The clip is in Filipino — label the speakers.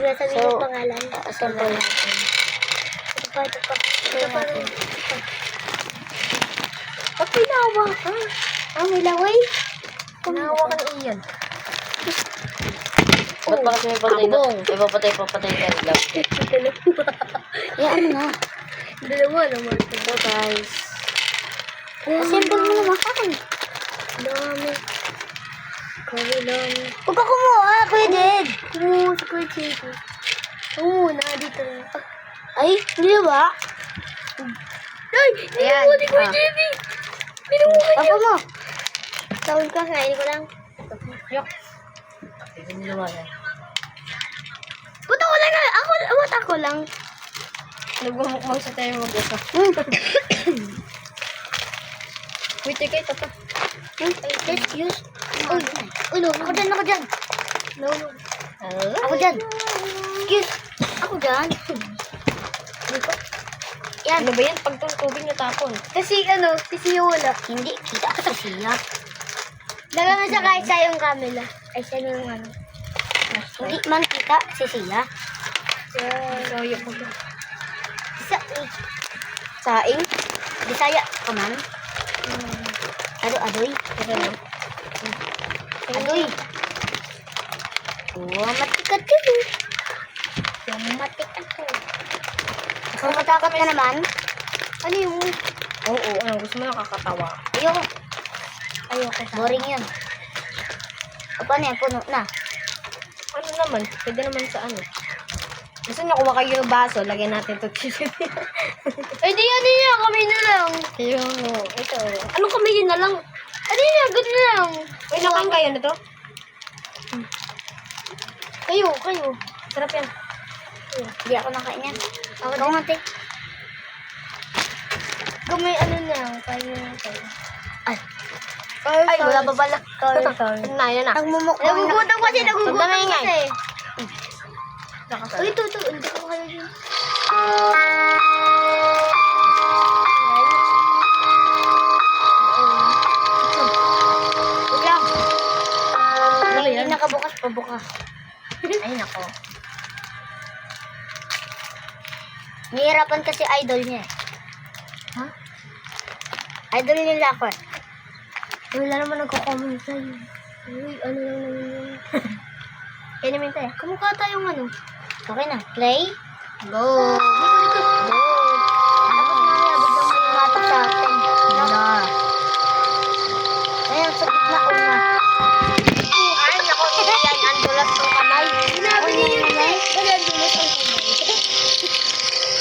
Speaker 1: Huwag na sabihin yung pangalan.
Speaker 2: Assemble natin.
Speaker 1: Ito pa. Ito pa.
Speaker 2: Ba't pinawa ka?
Speaker 1: May laway?
Speaker 2: Pinawa ka na iyan. Ba't ba kasi may patay na? May papatay ka rin lang.
Speaker 1: Ano na?
Speaker 2: Dalawa naman. So guys.
Speaker 1: Assemble mo naman ka.
Speaker 2: Dami. Kawilan.
Speaker 1: Huwag ka kumuha, Kuya Jed.
Speaker 2: Oo, si Kuya Chico. Oo, dito.
Speaker 1: Ay, hindi ba?
Speaker 2: Ay, niluwa ni Kuya Jimmy. Niluwa niya.
Speaker 1: Papa mo. Tawag ka, kainin ko lang.
Speaker 2: Yok. Ito niluwa yan.
Speaker 1: Puto ko lang. Ako lang.
Speaker 2: Nagmamukmang sa tayo mag-isa. Wait, teka, ito pa.
Speaker 1: Let's use. Uy, no. Ako dyan. No. Ako dyan. Excuse. Ako dyan. Yan.
Speaker 2: Ano ba yan? Pag tubig natapon.
Speaker 1: Kasi si Sia wala. Hindi, kita ka si Sia. Dala na siya kahit sa yung camera. Ay, siya yung ano. Hindi man kita si Sia.
Speaker 2: So, yun po.
Speaker 1: Saing. Bisaya ka man. Adoy. Adoy. Matikat yun. Matikat ko. Kung matakot ka naman, ano yung...
Speaker 2: Oo, gusto mo nakakatawa.
Speaker 1: Ayoko. Boring yun. O paano yan? Puno na.
Speaker 2: Ano naman? Pwede naman sa ano. Gusto niyo kumakain yung baso, lagyan natin ito cheese.
Speaker 1: Ay, di yan niya. Kami na lang.
Speaker 2: Yung, ito. Anong kamayin na lang?
Speaker 1: Ano niya? Good na lang.
Speaker 2: Uy, nakain kayo na to?
Speaker 1: Kayo.
Speaker 2: Sarap yan.
Speaker 1: Hindi ako nakain yan. Ako nga, te.
Speaker 2: Gamay ano na, kain na tayo.
Speaker 1: Ay, wala pa pala.
Speaker 2: Sorry. Yan na.
Speaker 1: Nagugutom kasi.
Speaker 2: Pagdamay.
Speaker 1: Uy, ito. Hindi ko kayo yun. Wait lang. Hindi nakabukas pa bukas.
Speaker 2: Ay, nako.
Speaker 1: Nahihirapan kasi idol niya eh.
Speaker 2: Ha?
Speaker 1: Idol nila ako eh.
Speaker 2: Wala naman nagko-comment sa'yo.
Speaker 1: Uy, ano lang naman yun.
Speaker 2: Kaya naman tayo.
Speaker 1: Kamukha tayong ano. Okay na. Play.
Speaker 2: Go!
Speaker 1: Tapos mamaya biglang may matak sa atin.
Speaker 2: Wala.
Speaker 1: Ayan, sa gitna.